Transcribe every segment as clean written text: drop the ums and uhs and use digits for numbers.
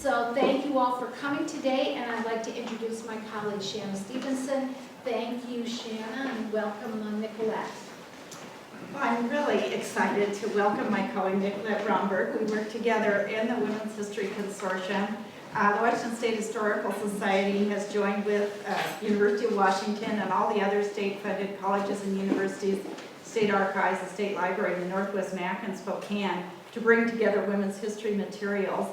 So thank you all for coming today, and I'd like to introduce my colleague Shanna Stevenson. Thank you, Shanna, and welcome Nicolette. Well, I'm really excited to welcome my colleague Nicolette Romberg. We work together in the Women's History Consortium. The Washington State Historical Society has joined with University of Washington and all the other state-funded colleges and universities, state archives, the state library, the Northwest MAC and Spokane, to bring together women's history materials.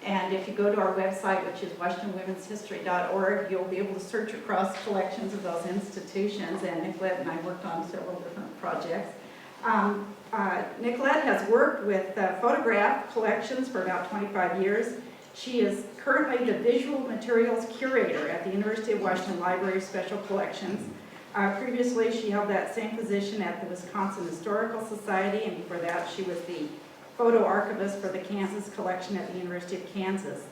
And if you go to our website, which is washingtonwomenshistory.org, you'll be able to search across collections of those institutions. And Nicolette and I worked on several different projects. Nicolette has worked with photograph collections for about 25 years. She is currently the visual materials curator at the University of Washington Library of Special Collections. Previously, she held that same position at the Wisconsin Historical Society, and before that, she was the photo archivist for the Kansas collection at the University of Kansas.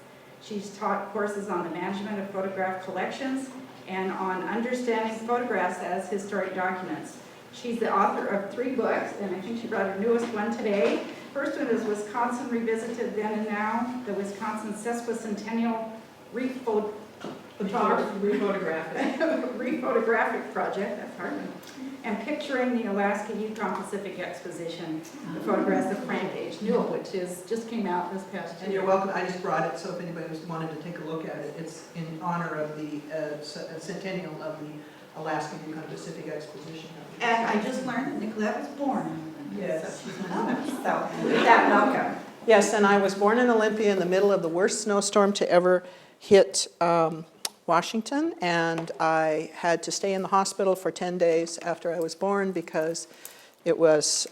She's taught courses on the management of photograph collections and on understanding photographs as historic documents. She's the author of 3 books, and I think she brought her newest one today. First one is Wisconsin Revisited Then and Now, the Wisconsin Sesquicentennial Rephotographic Project, that's hard, and Picturing the Alaska Yukon Pacific Exposition, the photographs of Frank H. Newell, which just came out this past year. And you're welcome. I just brought it, so if anybody wanted to take a look at it, it's in honor of the centennial of the Alaska Yukon Pacific Exposition. And I just learned that Nicolette was born. Yes. So with that, welcome. Yes, and I was born in Olympia in the middle of the worst snowstorm to ever hit Washington, and I had to stay in the hospital for 10 days after I was born because it was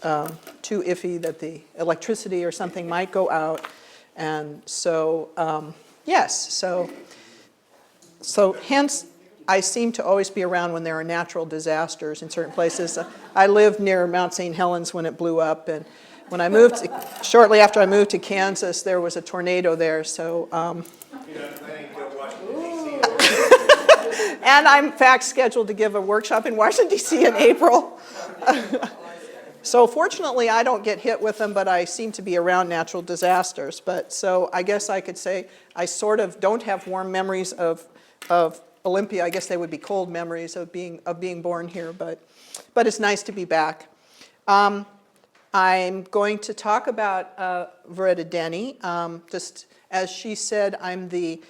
too iffy that the electricity or something might go out. And so, yes, so hence I seem to always be around when there are natural disasters in certain places. I lived near Mount St. Helens when it blew up, and when I moved, shortly after I moved to Kansas, there was a tornado there, so. And I'm, in fact, scheduled to give a workshop in Washington, D.C. in April. So fortunately, I don't get hit with them, but I seem to be around natural disasters. But so I guess I could say I sort of don't have warm memories of Olympia. I guess they would be cold memories of being born here, but it's nice to be back. I'm going to talk about Viretta Denny. Just as she said, I'm the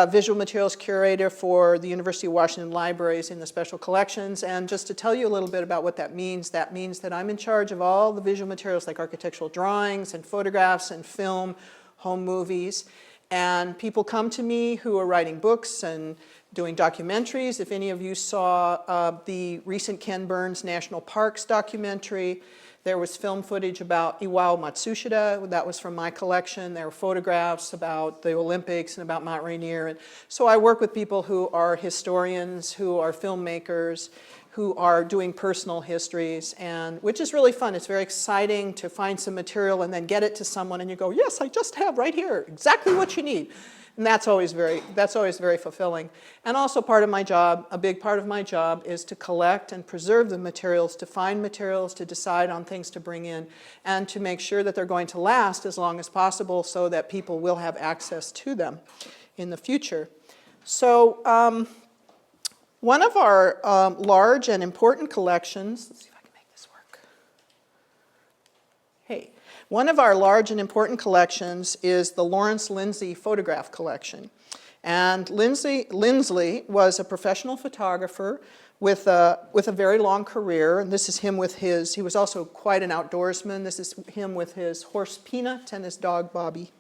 visual materials curator for the University of Washington Libraries in the Special Collections. And just to tell you a little bit about what that means that I'm in charge of all the visual materials like architectural drawings and photographs and film, home movies. And people come to me who are writing books and doing documentaries. If any of you saw the recent Ken Burns National Parks documentary, there was film footage about Iwao Matsushita. That was from my collection. There were photographs about the Olympics and about Mount Rainier. And so I work with people who are historians, who are filmmakers, who are doing personal histories, and which is really fun. It's very exciting to find some material and then get it to someone and you go, yes, I just have right here exactly what you need. And that's always very fulfilling. And also part of my job, a big part of my job, is to collect and preserve the materials, to find materials, to decide on things to bring in, and to make sure that they're going to last as long as possible so that people will have access to them in the future. So one of our large and important collections, let's see if I can make this work. Hey. One of our large and important collections is the Lawrence Lindsay photograph collection. And Lindsley was a professional photographer with a very long career. And this is him with he was also quite an outdoorsman. This is him with his horse Peanut and his dog Bobby.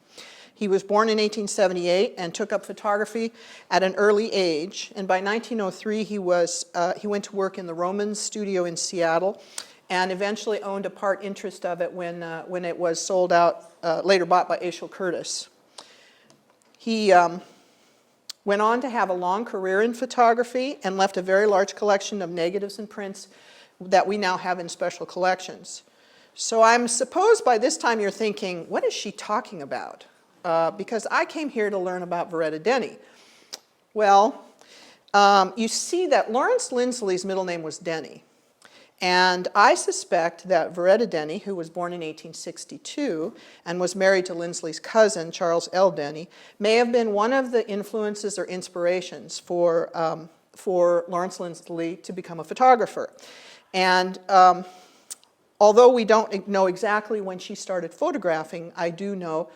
He was born in 1878 and took up photography at an early age. And by 1903, he went to work in the Romans studio in Seattle, and eventually owned a part interest of it when it was sold out, later bought by Aschel Curtis. He went on to have a long career in photography and left a very large collection of negatives and prints that we now have in special collections. So I'm suppose by this time you're thinking, what is she talking about? Because I came here to learn about Viretta Denny. Well, you see that Lawrence Lindsley's middle name was Denny. And I suspect that Viretta Denny, who was born in 1862 and was married to Lindsley's cousin, Charles L. Denny, may have been one of the influences or inspirations for Lawrence Lindsley to become a photographer. And although we don't know exactly when she started photographing, I do know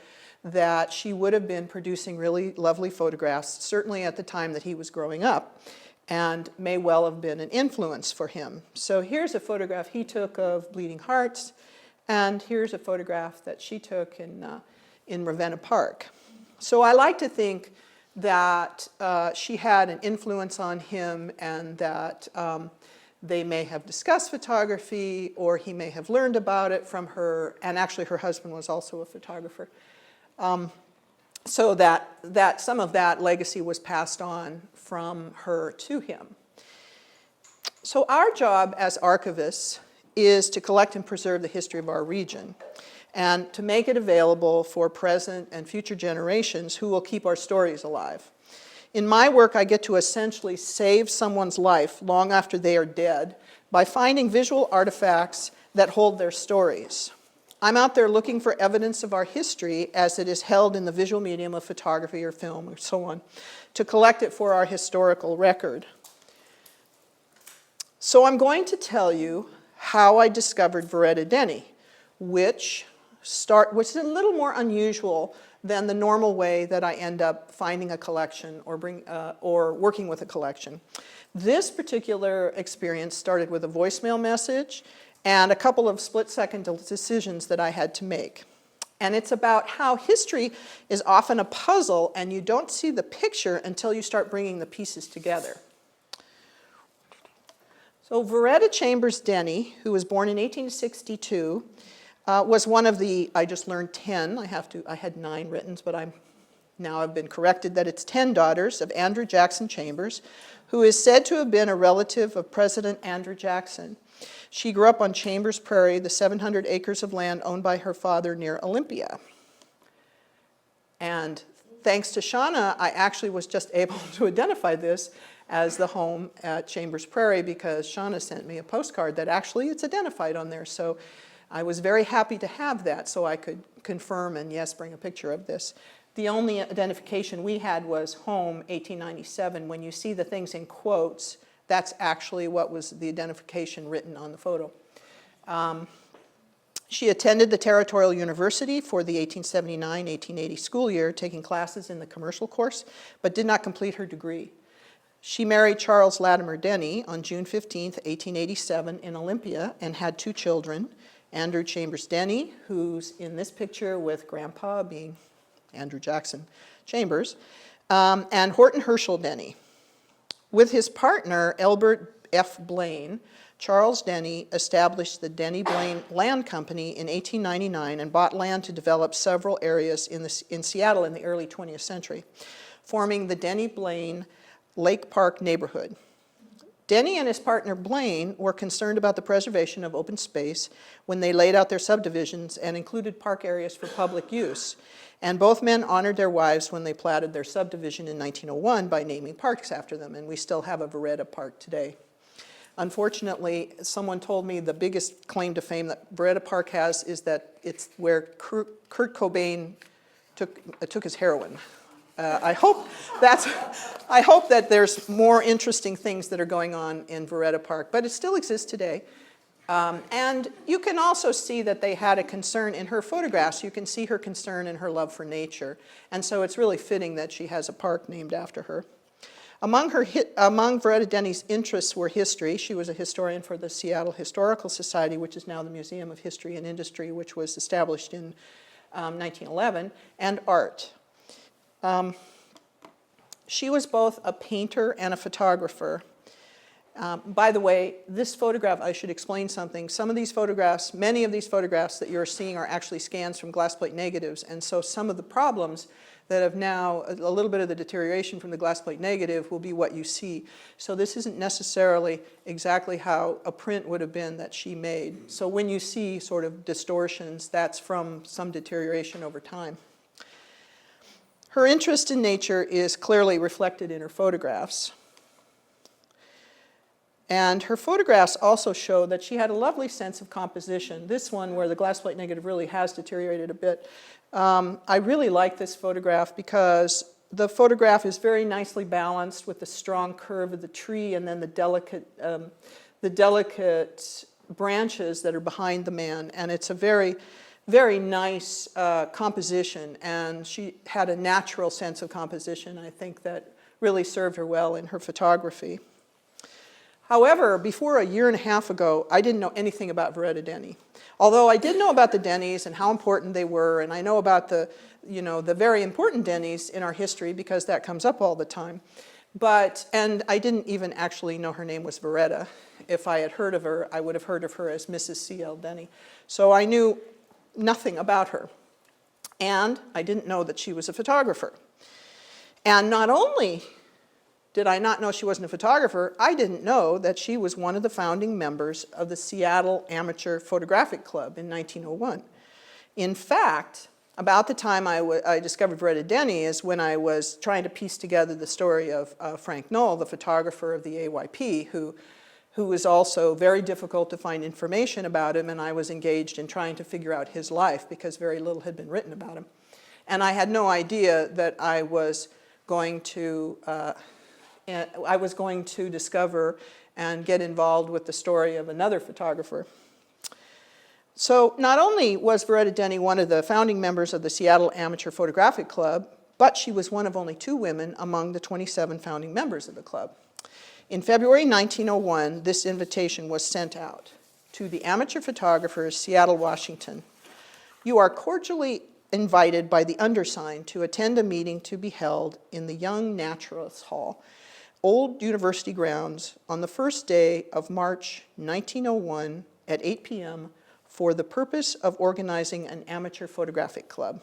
that she would have been producing really lovely photographs, certainly at the time that he was growing up, and may well have been an influence for him. So here's a photograph he took of bleeding hearts, and here's a photograph that she took in Ravenna Park. So I like to think that she had an influence on him, and that they may have discussed photography, or he may have learned about it from her, and actually her husband was also a photographer. So that some of that legacy was passed on from her to him. So our job as archivists is to collect and preserve the history of our region, and to make it available for present and future generations who will keep our stories alive. In my work, I get to essentially save someone's life long after they are dead by finding visual artifacts that hold their stories. I'm out there looking for evidence of our history as it is held in the visual medium of photography or film or so on, to collect it for our historical record. So I'm going to tell you how I discovered Viretta Denny, which is a little more unusual than the normal way that I end up finding a collection or working with a collection. This particular experience started with a voicemail message and a couple of split-second decisions that I had to make. And it's about how history is often a puzzle, and you don't see the picture until you start bringing the pieces together. So Viretta Chambers Denny, who was born in 1862, was one of the, I just learned 10, I had 9 written, but I've been corrected that it's 10 daughters of Andrew Jackson Chambers, who is said to have been a relative of President Andrew Jackson. She grew up on Chambers Prairie, the 700 acres of land owned by her father near Olympia. And thanks to Shauna, I actually was just able to identify this as the home at Chambers Prairie, because Shauna sent me a postcard that actually it's identified on there. So I was very happy to have that so I could confirm and, yes, bring a picture of this. The only identification we had was home 1897. When you see the things in quotes, that's actually what was the identification written on the photo. She attended the Territorial University for the 1879-1880 school year, taking classes in the commercial course, but did not complete her degree. She married Charles Latimer Denny on June 15, 1887 in Olympia, and had 2 children, Andrew Chambers Denny, who's in this picture with Grandpa being Andrew Jackson Chambers, and Horton Herschel Denny. With his partner, Elbert F. Blaine, Charles Denny established the Denny Blaine Land Company in 1899 and bought land to develop several areas in Seattle in the early 20th century, forming the Denny Blaine Lake Park neighborhood. Denny and his partner Blaine were concerned about the preservation of open space when they laid out their subdivisions and included park areas for public use. And both men honored their wives when they platted their subdivision in 1901 by naming parks after them, and we still have a Viretta Park today. Unfortunately, someone told me the biggest claim to fame that Viretta Park has is that it's where Kurt Cobain took his heroin. I hope that there's more interesting things that are going on in Viretta Park, but it still exists today. And you can also see that they had a concern in her photographs. You can see her concern and her love for nature. And so it's really fitting that she has a park named after her. Among Viretta Denny's interests were history. She was a historian for the Seattle Historical Society, which is now the Museum of History and Industry, which was established in 1911, and art. She was both a painter and a photographer. By the way, this photograph, I should explain something. Many of these photographs that you're seeing are actually scans from glass plate negatives, and so some of the problems that have now, a little bit of the deterioration from the glass plate negative will be what you see. So this isn't necessarily exactly how a print would have been that she made. So when you see sort of distortions, that's from some deterioration over time. Her interest in nature is clearly reflected in her photographs. And her photographs also show that she had a lovely sense of composition. This one, where the glass plate negative really has deteriorated a bit, I really like this photograph because the photograph is very nicely balanced with the strong curve of the tree and then the delicate branches that are behind the man. And it's a very, very nice composition. And she had a natural sense of composition, I think, that really served her well in her photography. However, before a year and a half ago, I didn't know anything about Viretta Denny. Although I did know about the Dennys and how important they were, and I know about the very important Dennys in our history because that comes up all the time. And I didn't even actually know her name was Viretta. If I had heard of her, I would have heard of her as Mrs. C.L. Denny. So I knew nothing about her. And I didn't know that she was a photographer. And not only did I not know she wasn't a photographer, I didn't know that she was one of the founding members of the Seattle Amateur Photographic Club in 1901. In fact, about the time I discovered Viretta Denny is when I was trying to piece together the story of Frank Knoll, the photographer of the AYP, who was also very difficult to find information about him, and I was engaged in trying to figure out his life because very little had been written about him. And I had no idea that I was going to discover and get involved with the story of another photographer. So not only was Viretta Denny one of the founding members of the Seattle Amateur Photographic Club, but she was one of only 2 women among the 27 founding members of the club. In February 1901, this invitation was sent out to the amateur photographers, Seattle, Washington. You are cordially invited by the undersigned to attend a meeting to be held in the Young Naturalists Hall, Old University grounds, on the first day of March 1901 at 8 p.m. for the purpose of organizing an amateur photographic club.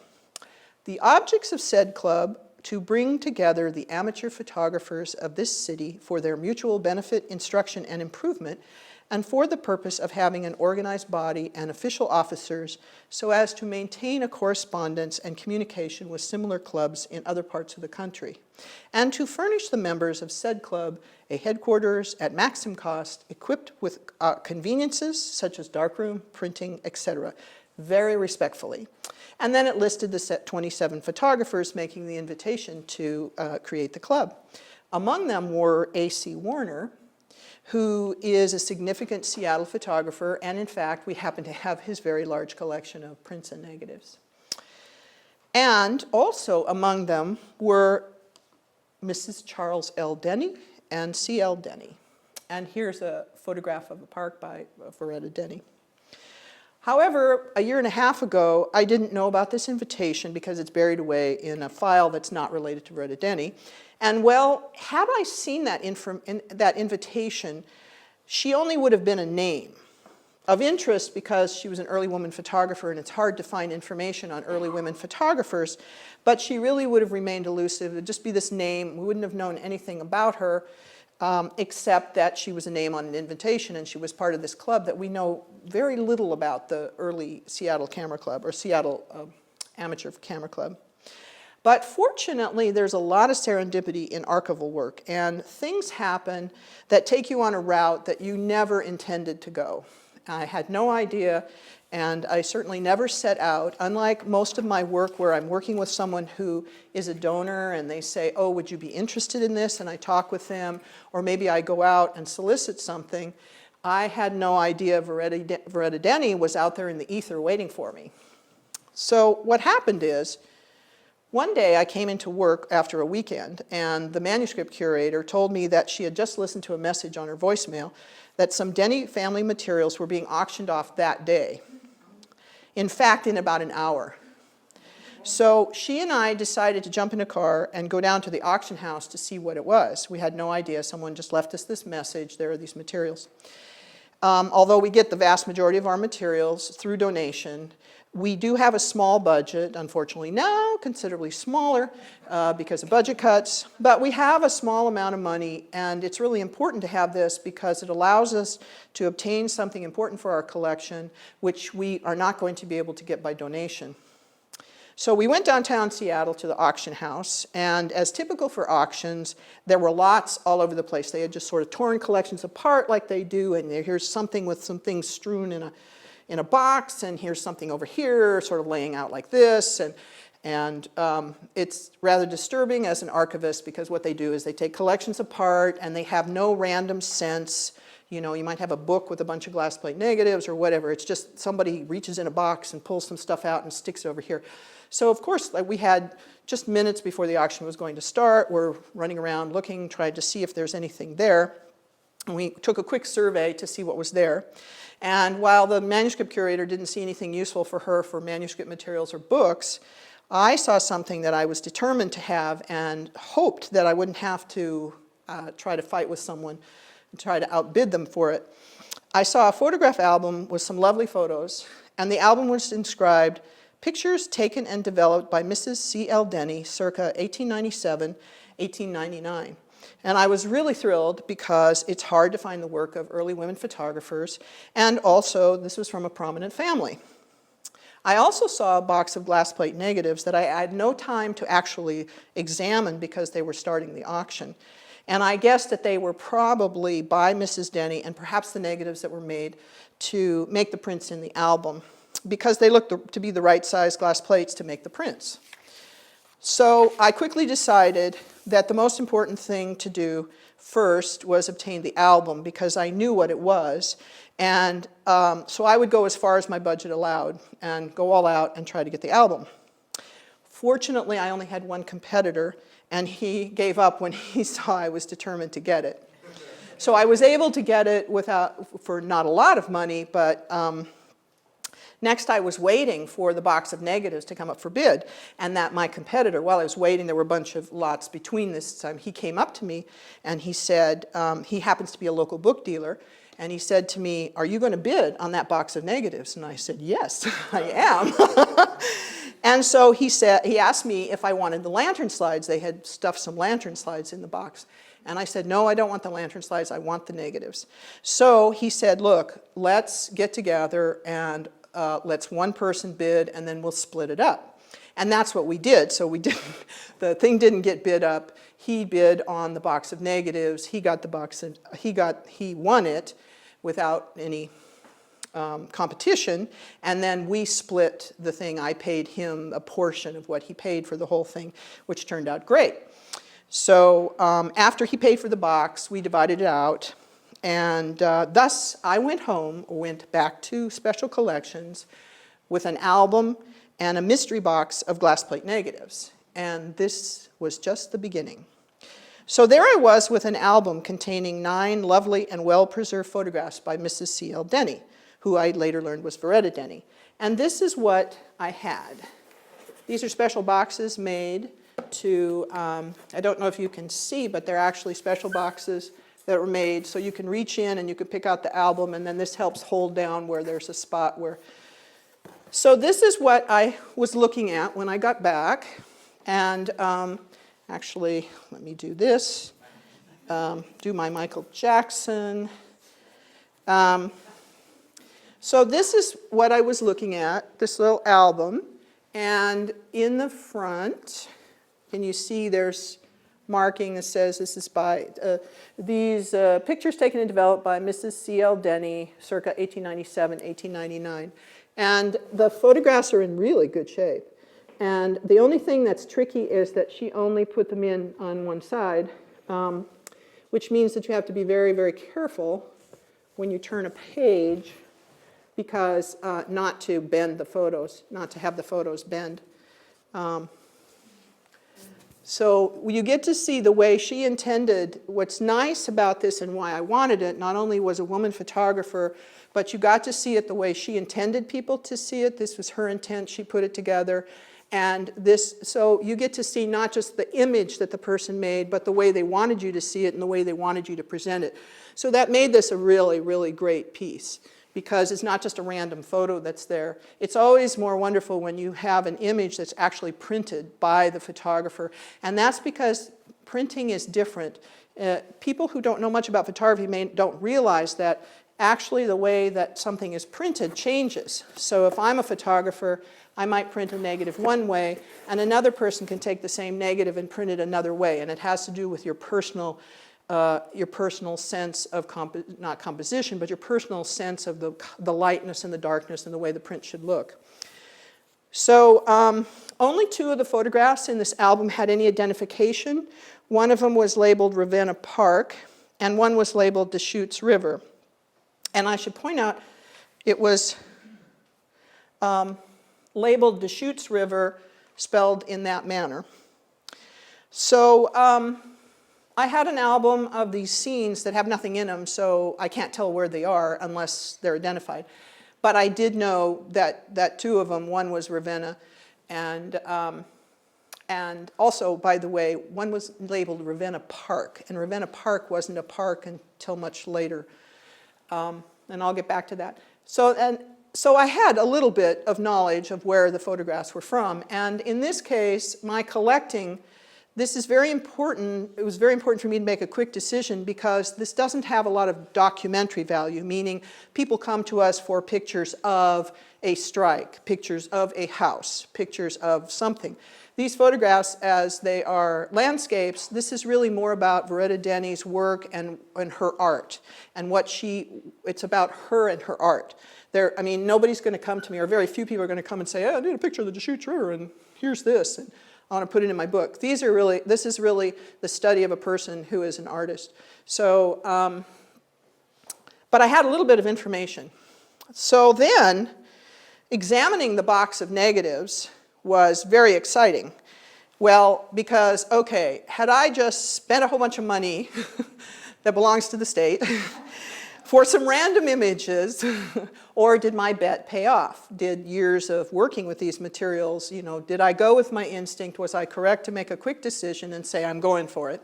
The objects of said club to bring together the amateur photographers of this city for their mutual benefit, instruction, and improvement, and for the purpose of having an organized body and official officers so as to maintain a correspondence and communication with similar clubs in other parts of the country, and to furnish the members of said club a headquarters at maximum cost, equipped with conveniences such as darkroom, printing, etc., very respectfully. And then it listed the 27 photographers making the invitation to create the club. Among them were A.C. Warner, who is a significant Seattle photographer, and in fact, we happen to have his very large collection of prints and negatives. And also among them were Mrs. Charles L. Denny and C.L. Denny. And here's a photograph of a park by Viretta Denny. However, a year and a half ago, I didn't know about this invitation because it's buried away in a file that's not related to Viretta Denny. And well, had I seen that invitation, she only would have been a name of interest because she was an early woman photographer, and it's hard to find information on early women photographers, but she really would have remained elusive. It would just be this name. We wouldn't have known anything about her except that she was a name on an invitation, and she was part of this club that we know very little about, the early Seattle Camera Club, or Seattle Amateur Camera Club. But fortunately, there's a lot of serendipity in archival work, and things happen that take you on a route that you never intended to go. I had no idea, and I certainly never set out, unlike most of my work where I'm working with someone who is a donor and they say, oh, would you be interested in this? And I talk with them, or maybe I go out and solicit something. I had no idea Viretta Denny was out there in the ether waiting for me. So what happened is, one day I came into work after a weekend, and the manuscript curator told me that she had just listened to a message on her voicemail that some Denny family materials were being auctioned off that day. In fact, in about an hour. So she and I decided to jump in a car and go down to the auction house to see what it was. We had no idea. Someone just left us this message. There are these materials. Although we get the vast majority of our materials through donation, we do have a small budget, unfortunately now considerably smaller because of budget cuts, but we have a small amount of money, and it's really important to have this because it allows us to obtain something important for our collection, which we are not going to be able to get by donation. So we went downtown Seattle to the auction house, and as typical for auctions, there were lots all over the place. They had just sort of torn collections apart like they do, and here's something with some things strewn in a box, and here's something over here sort of laying out like this, and it's rather disturbing as an archivist because what they do is they take collections apart and they have no random sense. You know, you might have a book with a bunch of glass plate negatives or whatever. It's just somebody reaches in a box and pulls some stuff out and sticks it over here. So of course, like we had just minutes before the auction was going to start. We're running around looking, trying to see if there's anything there. And we took a quick survey to see what was there. And while the manuscript curator didn't see anything useful for her for manuscript materials or books, I saw something that I was determined to have and hoped that I wouldn't have to try to fight with someone and try to outbid them for it. I saw a photograph album with some lovely photos, and the album was inscribed, "Pictures taken and developed by Mrs. C.L. Denny, circa 1897, 1899. And I was really thrilled because it's hard to find the work of early women photographers, and also this was from a prominent family. I also saw a box of glass plate negatives that I had no time to actually examine because they were starting the auction. And I guessed that they were probably by Mrs. Denny and perhaps the negatives that were made to make the prints in the album because they looked to be the right size glass plates to make the prints. So I quickly decided that the most important thing to do first was obtain the album because I knew what it was. And so I would go as far as my budget allowed and go all out and try to get the album. Fortunately, I only had one competitor, and he gave up when he saw I was determined to get it. So I was able to get it for not a lot of money, but next I was waiting for the box of negatives to come up for bid, and that my competitor, while I was waiting, there were a bunch of lots between this time, he came up to me and he said, he happens to be a local book dealer, and he said to me, "Are you going to bid on that box of negatives?" And I said, "Yes, I am." And so he asked me if I wanted the lantern slides. They had stuffed some lantern slides in the box. And I said, "No, I don't want the lantern slides, I want the negatives." So he said, "Look, let's get together and let's one person bid and then we'll split it up." And that's what we did. So the thing didn't get bid up. He bid on the box of negatives. He got the box, and he won it without any competition, and then we split the thing. I paid him a portion of what he paid for the whole thing, which turned out great. So after he paid for the box, we divided it out, and thus I went back to Special Collections with an album and a mystery box of glass plate negatives, and this was just the beginning. So there I was with an album containing 9 lovely and well-preserved photographs by Mrs. C.L. Denny, who I later learned was Viretta Denny. And this is what I had. These are special boxes made to, I don't know if you can see, but they're actually special boxes that were made so you can reach in and you can pick out the album, and then this helps hold down where there's a spot where. So this is what I was looking at when I got back. And actually, let me do this, do my Michael Jackson. So this is what I was looking at, this little album, and in the front, can you see there's marking that says this is by, these pictures taken and developed by Mrs. C.L. Denny, circa 1897, 1899. And the photographs are in really good shape. And the only thing that's tricky is that she only put them in on one side, which means that you have to be very, very careful when you turn a page, because not to bend the photos, not to have the photos bend. So you get to see the way she intended. What's nice about this and why I wanted it, not only was a woman photographer, but you got to see it the way she intended people to see it. This was her intent, she put it together. And so you get to see not just the image that the person made, but the way they wanted you to see it and the way they wanted you to present it. So that made this a really, really great piece, because it's not just a random photo that's there. It's always more wonderful when you have an image that's actually printed by the photographer. And that's because printing is different. People who don't know much about photography don't realize that actually the way that something is printed changes. So if I'm a photographer, I might print a negative one way, and another person can take the same negative and print it another way. And it has to do with your personal sense of, not composition, but your personal sense of the lightness and the darkness and the way the print should look. So only 2 of the photographs in this album had any identification. One of them was labeled Ravenna Park, and one was labeled Deschutes River. And I should point out, it was labeled Deschutes River, spelled in that manner. So I had an album of these scenes that have nothing in them, so I can't tell where they are unless they're identified. But I did know that 2 of them, one was Ravenna, and also, by the way, one was labeled Ravenna Park, and Ravenna Park wasn't a park until much later. And I'll get back to that. So I had a little bit of knowledge of where the photographs were from, and in this case, my collecting, this is very important. It was very important for me to make a quick decision because this doesn't have a lot of documentary value, meaning people come to us for pictures of a strike, pictures of a house, pictures of something. These photographs, as they are landscapes, this is really more about Viretta Denny's work and her art, and it's about her and her art. I mean, nobody's going to come to me, or very few people are going to come and say, oh, I need a picture of the Deschutes River, and here's this. And I want to put it in my book. This is really the study of a person who is an artist. So, but I had a little bit of information. So then, examining the box of negatives was very exciting. Well, because, okay, had I just spent a whole bunch of money that belongs to the state for some random images, or did my bet pay off? Did years of working with these materials, did I go with my instinct? Was I correct to make a quick decision and say, I'm going for it?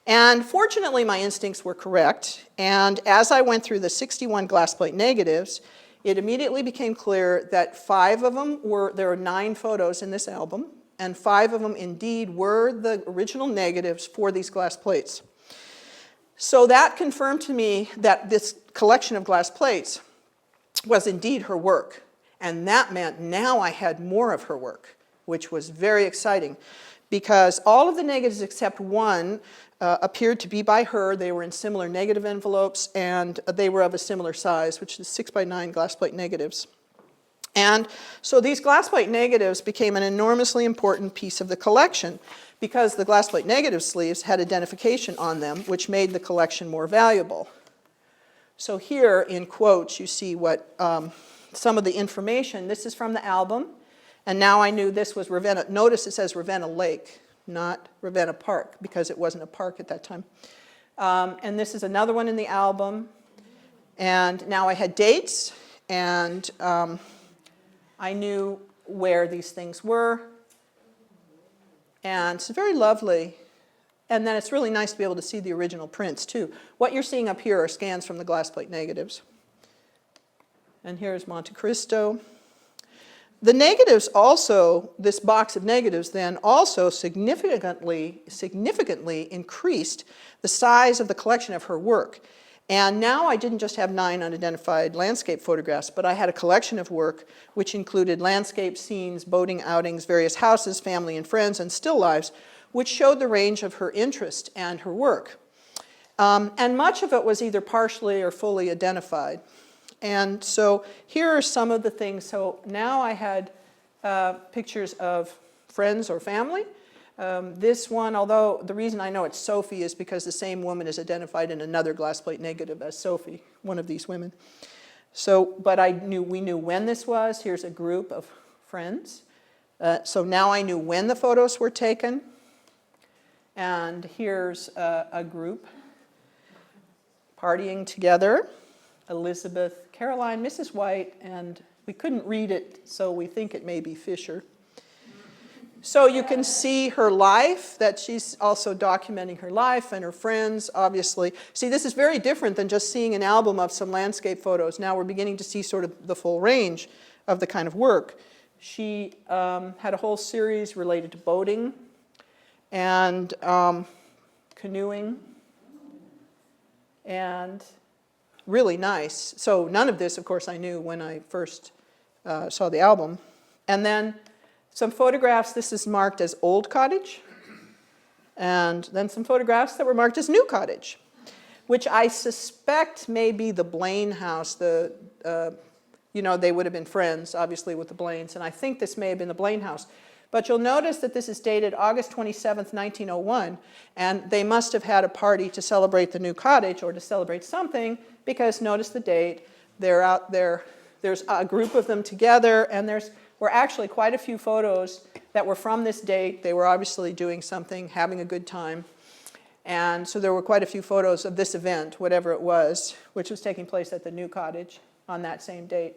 And fortunately, my instincts were correct. And as I went through the 61 glass plate negatives, it immediately became clear that 5 of them there are 9 photos in this album, and 5 of them indeed were the original negatives for these glass plates. So that confirmed to me that this collection of glass plates was indeed her work. And that meant now I had more of her work, which was very exciting, because all of the negatives except one appeared to be by her. They were in similar negative envelopes, and they were of a similar size, which is 6x9 glass plate negatives. And so these glass plate negatives became an enormously important piece of the collection, because the glass plate negative sleeves had identification on them, which made the collection more valuable. So here, in quotes, you see what some of the information. This is from the album, and now I knew this was Ravenna. Notice it says Ravenna Lake, not Ravenna Park, because it wasn't a park at that time. And this is another one in the album. And now I had dates, and I knew where these things were. And it's very lovely. And then it's really nice to be able to see the original prints, too. What you're seeing up here are scans from the glass plate negatives. And here's Monte Cristo. The negatives also, this box of negatives then also significantly increased the size of the collection of her work. And now I didn't just have 9 unidentified landscape photographs, but I had a collection of work which included landscape scenes, boating outings, various houses, family and friends, and still lifes, which showed the range of her interest and her work. And much of it was either partially or fully identified. And so here are some of the things. So now I had pictures of friends or family. This one, although the reason I know it's Sophie is because the same woman is identified in another glass plate negative as Sophie, one of these women. So, but we knew when this was. Here's a group of friends. So now I knew when the photos were taken. And here's a group partying together. Elizabeth, Caroline, Mrs. White, and we couldn't read it, so we think it may be Fisher. So you can see her life, that she's also documenting her life and her friends, obviously. See, this is very different than just seeing an album of some landscape photos. Now we're beginning to see sort of the full range of the kind of work. She had a whole series related to boating and canoeing and really nice. So none of this, of course, I knew when I first saw the album. And then some photographs, this is marked as Old Cottage. And then some photographs that were marked as New Cottage, which I suspect may be the Blaine house. You know, they would have been friends, obviously, with the Blaines. And I think this may have been the Blaine house. But you'll notice that this is dated August 27th, 1901. And they must have had a party to celebrate the new cottage or to celebrate something, because notice the date. They're out there. There's a group of them together. And were actually quite a few photos that were from this date. They were obviously doing something, having a good time. And so there were quite a few photos of this event, whatever it was, which was taking place at the new cottage on that same date.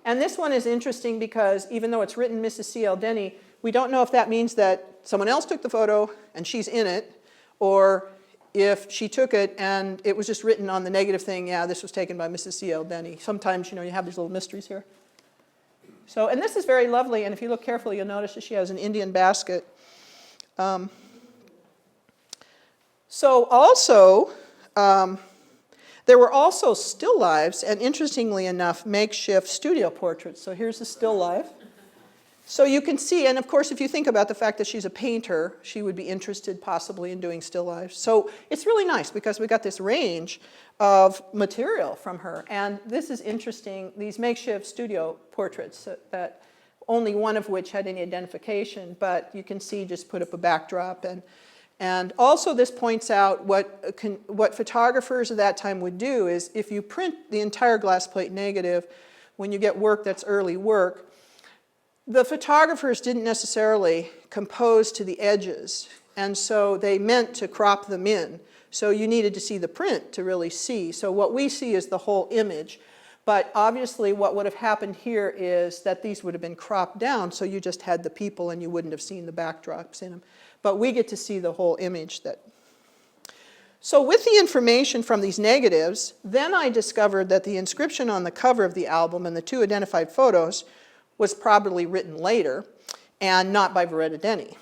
And this one is interesting because even though it's written Mrs. C.L. Denny, we don't know if that means that someone else took the photo and she's in it, or if she took it and it was just written on the negative thing, yeah, this was taken by Mrs. C.L. Denny. Sometimes, you know, you have these little mysteries here. So, and this is very lovely, and if you look carefully, you'll notice that she has an Indian basket. So also, there were also still lives, and interestingly enough, makeshift studio portraits. So here's a still life. So you can see, and of course, if you think about the fact that she's a painter, she would be interested possibly in doing still lives. So it's really nice because we got this range of material from her. And this is interesting, these makeshift studio portraits that only one of which had any identification, but you can see just put up a backdrop. And also this points out what photographers of that time would do is if you print the entire glass plate negative, when you get work that's early work, the photographers didn't necessarily compose to the edges, and so they meant to crop them in. So you needed to see the print to really see. So what we see is the whole image, but obviously what would have happened here is that these would have been cropped down, so you just had the people and you wouldn't have seen the backdrops in them. But we get to see the whole image. So with the information from these negatives, then I discovered that the inscription on the cover of the album and the two identified photos was probably written later and not by Viretta Denny.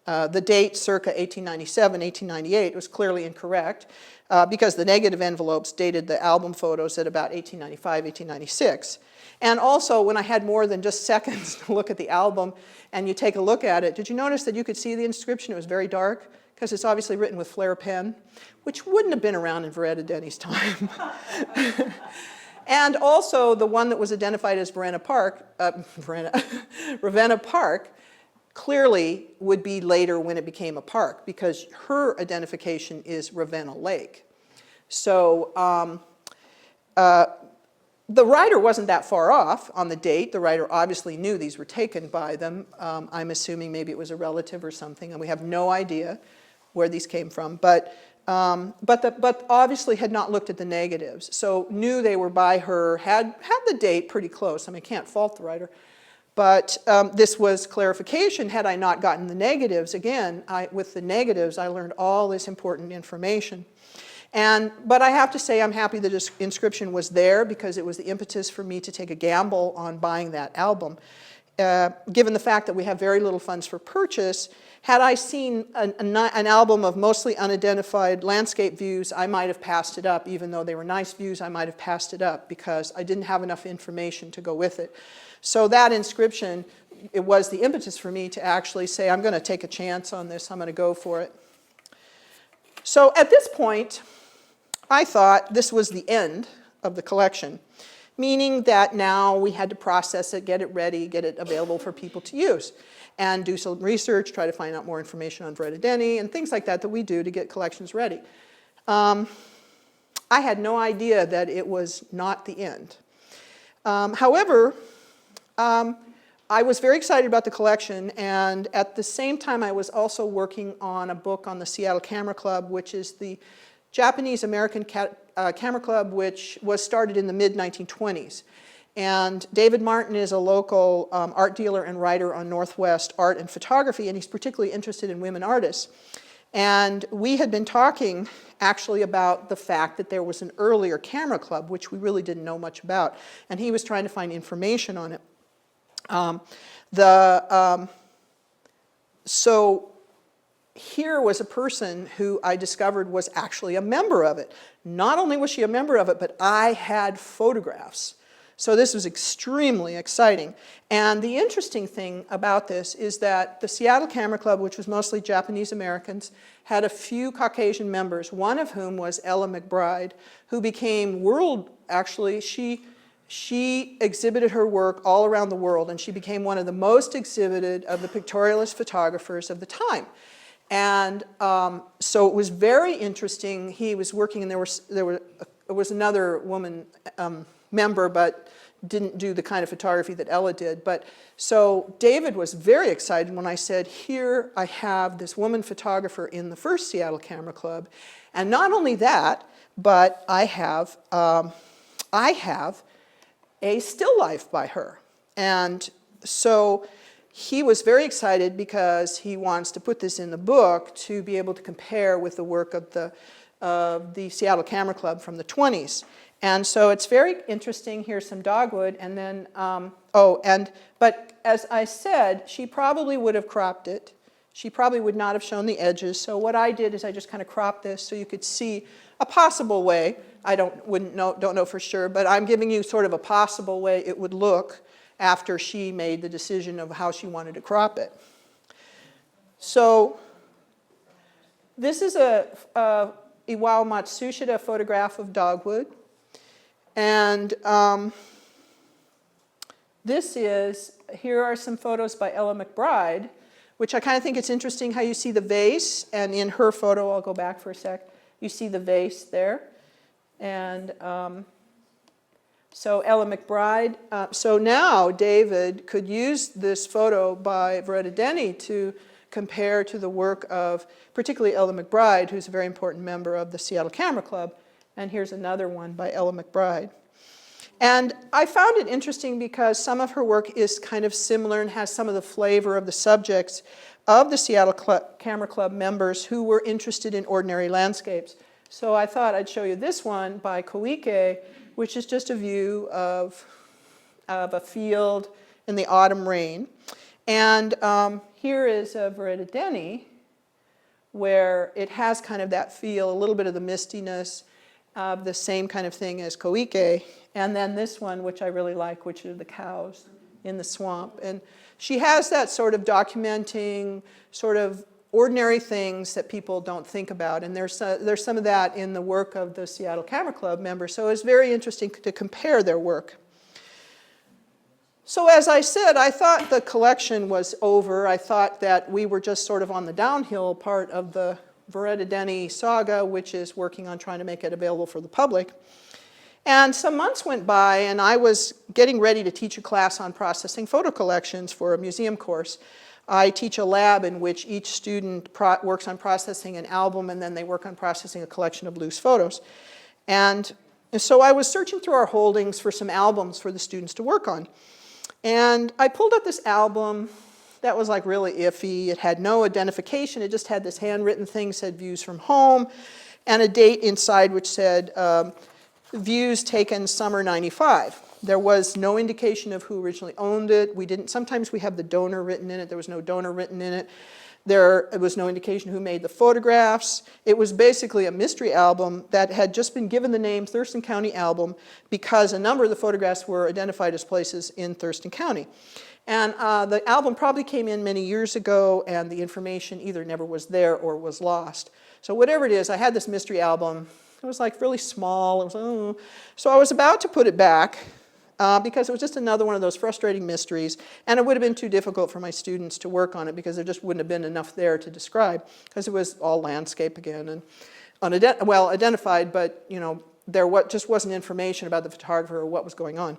The date, circa 1897, 1898, was clearly incorrect because the negative envelopes dated the album photos at about 1895, 1896. And also, when I had more than just seconds to look at the album and you take a look at it, did you notice that you could see the inscription? It was very dark because it's obviously written with flare pen, which wouldn't have been around in Viretta Denny's time. And also, the one that was identified as Ravenna Park clearly would be later when it became a park because her identification is Ravenna Lake. So the writer wasn't that far off on the date. The writer obviously knew these were taken by them. I'm assuming maybe it was a relative or something, and we have no idea where these came from. But obviously had not looked at the negatives, so knew they were by her, had the date pretty close. I mean, I can't fault the writer. But this was clarification. Had I not gotten the negatives, again, with the negatives, I learned all this important information. But I have to say I'm happy the inscription was there because it was the impetus for me to take a gamble on buying that album. Given the fact that we have very little funds for purchase, had I seen an album of mostly unidentified landscape views, I might have passed it up. Even though they were nice views, I might have passed it up because I didn't have enough information to go with it. So that inscription, it was the impetus for me to actually say, I'm going to take a chance on this, I'm going to go for it. So at this point, I thought this was the end of the collection, meaning that now we had to process it, get it ready, get it available for people to use, and do some research, try to find out more information on Viretta Denny, and things like that that we do to get collections ready. I had no idea that it was not the end. However, I was very excited about the collection, and at the same time I was also working on a book on the Seattle Camera Club, which is the Japanese-American camera club, which was started in the mid-1920s. And David Martin is a local art dealer and writer on Northwest art and photography, and he's particularly interested in women artists. And we had been talking actually about the fact that there was an earlier camera club, which we really didn't know much about, and he was trying to find information on it. So here was a person who I discovered was actually a member of it. Not only was she a member of it, but I had photographs. So this was extremely exciting. And the interesting thing about this is that the Seattle Camera Club, which was mostly Japanese Americans, had a few Caucasian members, one of whom was Ella McBride, who became actually, she exhibited her work all around the world, and she became one of the most exhibited of the pictorialist photographers of the time. And so it was very interesting. He was working, and there was another woman member, but didn't do the kind of photography that Ella did. But so David was very excited when I said, here I have this woman photographer in the first Seattle Camera Club. And not only that, but I have a still life by her. And so he was very excited because he wants to put this in the book to be able to compare with the work of the Seattle Camera Club from the 20s. And so it's very interesting. Here's some dogwood, and then, but as I said, she probably would have cropped it. She probably would not have shown the edges. So what I did is I just kind of cropped this so you could see a possible way. I don't know for sure, but I'm giving you sort of a possible way it would look after she made the decision of how she wanted to crop it. So this is a Iwao Matsushita photograph of dogwood. And here are some photos by Ella McBride, which I kind of think it's interesting how you see the vase, and in her photo, I'll go back for a sec, you see the vase there. And so Ella McBride, so now David could use this photo by Viretta Denny to compare to the work of particularly Ella McBride, who's a very important member of the Seattle Camera Club. And here's another one by Ella McBride. And I found it interesting because some of her work is kind of similar and has some of the flavor of the subjects of the Seattle Camera Club members who were interested in ordinary landscapes. So I thought I'd show you this one by Koike, which is just a view of a field in the autumn rain. And here is Viretta Denny, where it has kind of that feel, a little bit of the mistiness, the same kind of thing as Koike. And then this one, which I really like, which are the cows in the swamp. And she has that sort of documenting sort of ordinary things that people don't think about. And there's some of that in the work of the Seattle Camera Club members. So it's very interesting to compare their work. So as I said, I thought the collection was over. I thought that we were just sort of on the downhill part of the Viretta Denny saga, which is working on trying to make it available for the public. And some months went by, and I was getting ready to teach a class on processing photo collections for a museum course. I teach a lab in which each student works on processing an album, and then they work on processing a collection of loose photos. And so I was searching through our holdings for some albums for the students to work on. And I pulled up this album that was like really iffy. It had no identification. It just had this handwritten thing, said views from home, and a date inside which said views taken summer '95. There was no indication of who originally owned it. Sometimes we have the donor written in it. There was no donor written in it. There was no indication who made the photographs. It was basically a mystery album that had just been given the name Thurston County Album because a number of the photographs were identified as places in Thurston County. And the album probably came in many years ago, and the information either never was there or was lost. So whatever it is, I had this mystery album. It was like really small. It was, oh. So I was about to put it back because it was just another one of those frustrating mysteries, and it would have been too difficult for my students to work on it because there just wouldn't have been enough there to describe because it was all landscape again and identified, but there just wasn't information about the photographer or what was going on.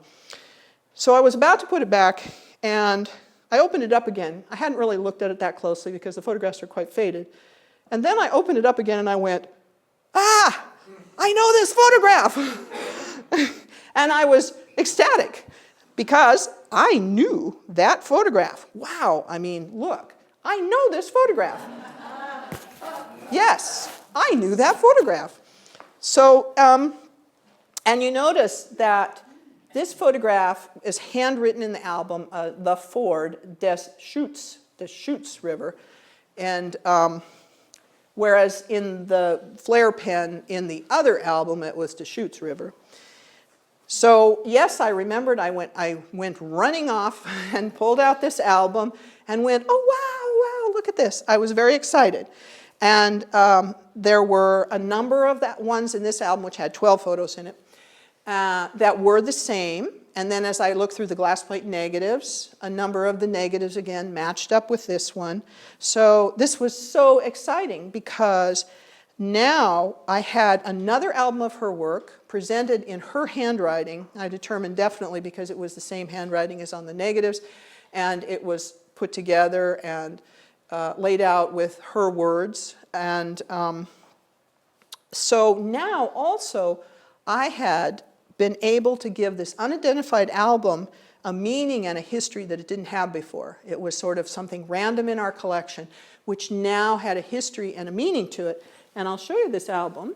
So I was about to put it back, and I opened it up again. I hadn't really looked at it that closely because the photographs are quite faded. And then I opened it up again and I went, I know this photograph. And I was ecstatic because I knew that photograph. Wow, I mean, look, I know this photograph. Yes, I knew that photograph. So, and you notice that this photograph is handwritten in the album, The Ford, Deschutes River. And whereas in the flare pen in the other album, it was Deschutes River. So yes, I remembered I went running off and pulled out this album and went, oh wow, look at this. I was very excited. And there were a number of ones in this album, which had 12 photos in it, that were the same. And then as I looked through the glass plate negatives, a number of the negatives again matched up with this one. So this was so exciting because now I had another album of her work presented in her handwriting. I determined definitely because it was the same handwriting as on the negatives, and it was put together and laid out with her words. And so now also I had been able to give this unidentified album a meaning and a history that it didn't have before. It was sort of something random in our collection, which now had a history and a meaning to it. And I'll show you this album,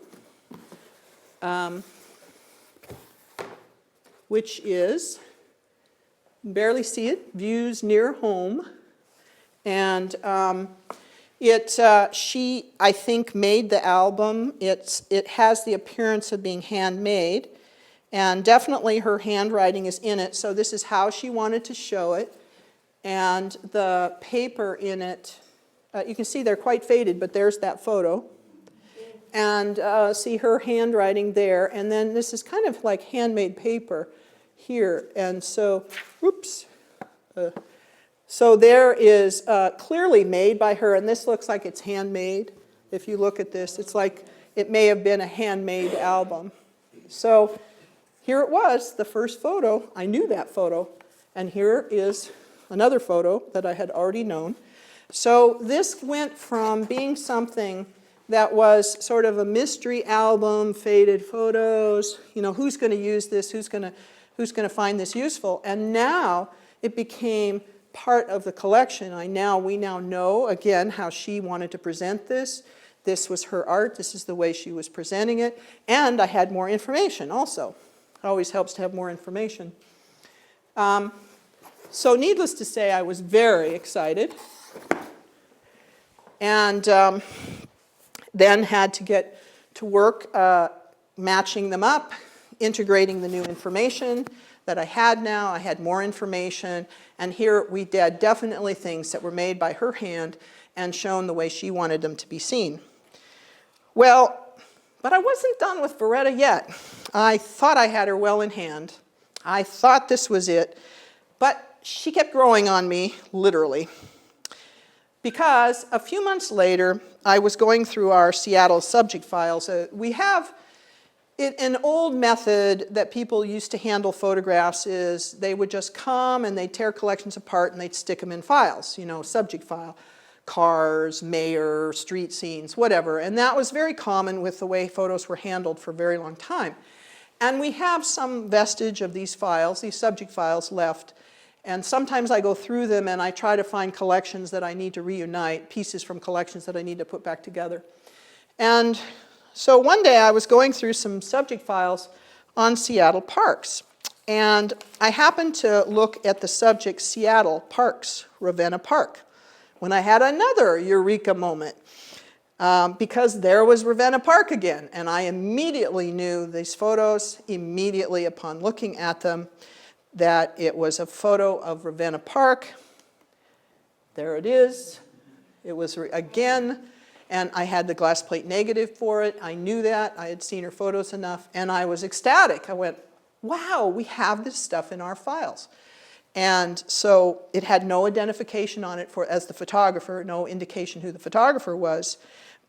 which is, barely see it, Views Near Home. And she, I think, made the album. It has the appearance of being handmade. And definitely her handwriting is in it, so this is how she wanted to show it. And the paper in it, you can see they're quite faded, but there's that photo. And see her handwriting there, and then this is kind of like handmade paper here. And so, oops. So there is clearly made by her, and this looks like it's handmade. If you look at this, it's like it may have been a handmade album. So here it was, the first photo. I knew that photo. And here is another photo that I had already known. So this went from being something that was sort of a mystery album, faded photos, who's going to use this, who's going to find this useful, and now it became part of the collection. We now know, again, how she wanted to present this. This was her art, this is the way she was presenting it, and I had more information also. It always helps to have more information. So needless to say, I was very excited. And then had to get to work matching them up, integrating the new information that I had now. I had more information, and here we did definitely things that were made by her hand and shown the way she wanted them to be seen. Well, but I wasn't done with Viretta yet. I thought I had her well in hand. I thought this was it, but she kept growing on me, literally. Because a few months later, I was going through our Seattle subject files. We have an old method that people used to handle photographs is they would just come and they'd tear collections apart and they'd stick them in files, subject file, cars, mayor, street scenes, whatever. And that was very common with the way photos were handled for a very long time. And we have some vestige of these files, these subject files left. And sometimes I go through them and I try to find collections that I need to reunite, pieces from collections that I need to put back together. And so one day I was going through some subject files on Seattle parks. And I happened to look at the subject Seattle Parks, Ravenna Park, when I had another eureka moment. Because there was Ravenna Park again. And I immediately knew these photos, immediately upon looking at them, that it was a photo of Ravenna Park. There it is. It was again, and I had the glass plate negative for it. I knew that. I had seen her photos enough, and I was ecstatic. I went, wow, we have this stuff in our files. And so it had no identification on it as the photographer, no indication who the photographer was.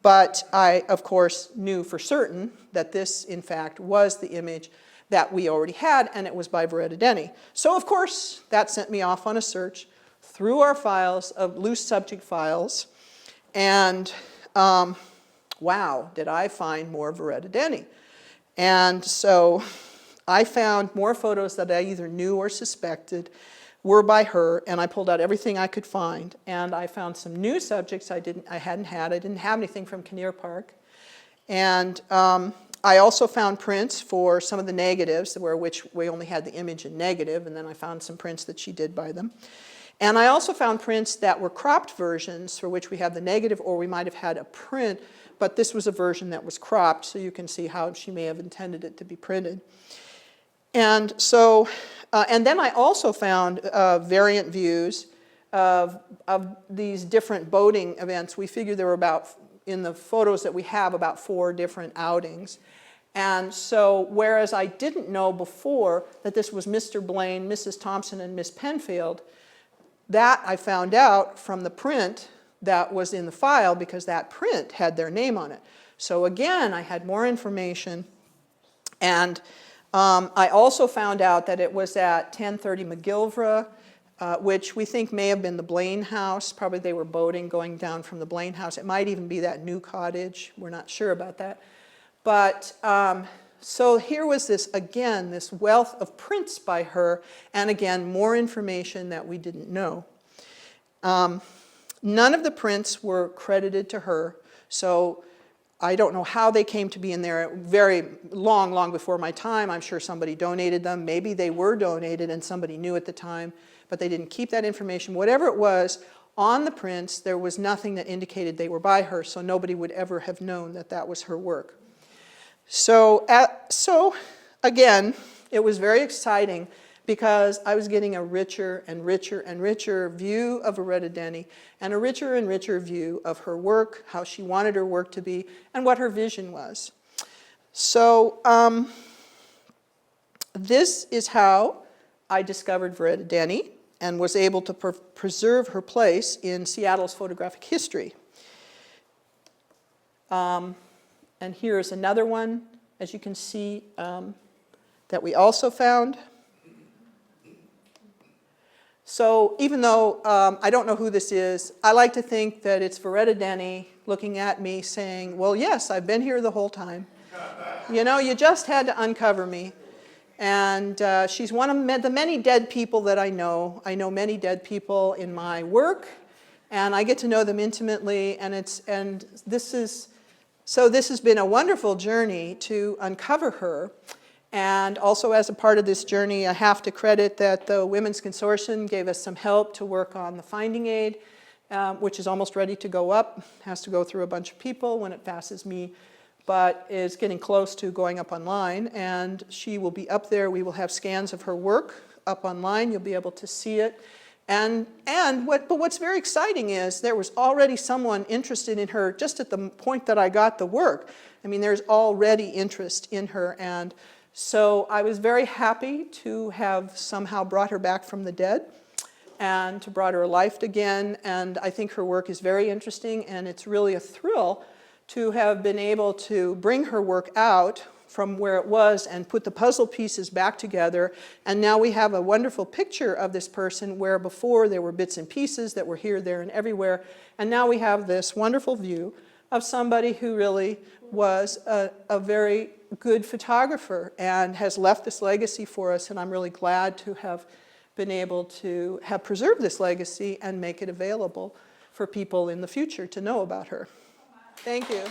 But I, of course, knew for certain that this, in fact, was the image that we already had, and it was by Viretta Denny. So, of course, that sent me off on a search through our files of loose subject files, and wow, did I find more Viretta Denny. And so I found more photos that I either knew or suspected were by her, and I pulled out everything I could find, and I found some new subjects I hadn't had. I didn't have anything from Kinnear Park. And I also found prints for some of the negatives, which we only had the image in negative, and then I found some prints that she did by them. And I also found prints that were cropped versions for which we have the negative, or we might have had a print, but this was a version that was cropped, so you can see how she may have intended it to be printed. And so, and then I also found variant views of these different boating events. We figured there were about, in the photos that we have, about 4 different outings. And so, whereas I didn't know before that this was Mr. Blaine, Mrs. Thompson, and Miss Penfield, that I found out from the print that was in the file, because that print had their name on it. So again, I had more information. And I also found out that it was at 1030 McGilvra, which we think may have been the Blaine house. Probably they were boating going down from the Blaine house. It might even be that new cottage. We're not sure about that. But so here was this, again, this wealth of prints by her, and again, more information that we didn't know. None of the prints were credited to her, so I don't know how they came to be in there. Very long before my time. I'm sure somebody donated them. Maybe they were donated and somebody knew at the time, but they didn't keep that information. Whatever it was, on the prints, there was nothing that indicated they were by her, so nobody would ever have known that that was her work. So again, it was very exciting because I was getting a richer and richer and richer view of Viretta Denny, and a richer and richer view of her work, how she wanted her work to be, and what her vision was. So this is how I discovered Viretta Denny and was able to preserve her place in Seattle's photographic history. And here's another one, as you can see, that we also found. So even though I don't know who this is, I like to think that it's Viretta Denny looking at me saying, well, yes, I've been here the whole time. You know, you just had to uncover me. And she's one of the many dead people that I know. I know many dead people in my work, and I get to know them intimately, and this has been a wonderful journey to uncover her. And also as a part of this journey, I have to credit that the Women's Consortium gave us some help to work on the finding aid, which is almost ready to go up. Has to go through a bunch of people when it passes me, but is getting close to going up online. And she will be up there. We will have scans of her work up online. You'll be able to see it. But what's very exciting is there was already someone interested in her just at the point that I got the work. I mean, there's already interest in her, and so I was very happy to have somehow brought her back from the dead and to brought her life again, and I think her work is very interesting, and it's really a thrill to have been able to bring her work out from where it was and put the puzzle pieces back together. And now we have a wonderful picture of this person where before there were bits and pieces that were here, there, and everywhere. And now we have this wonderful view of somebody who really was a very good photographer and has left this legacy for us. And I'm really glad to have been able to have preserved this legacy and make it available for people in the future to know about her. Thank you.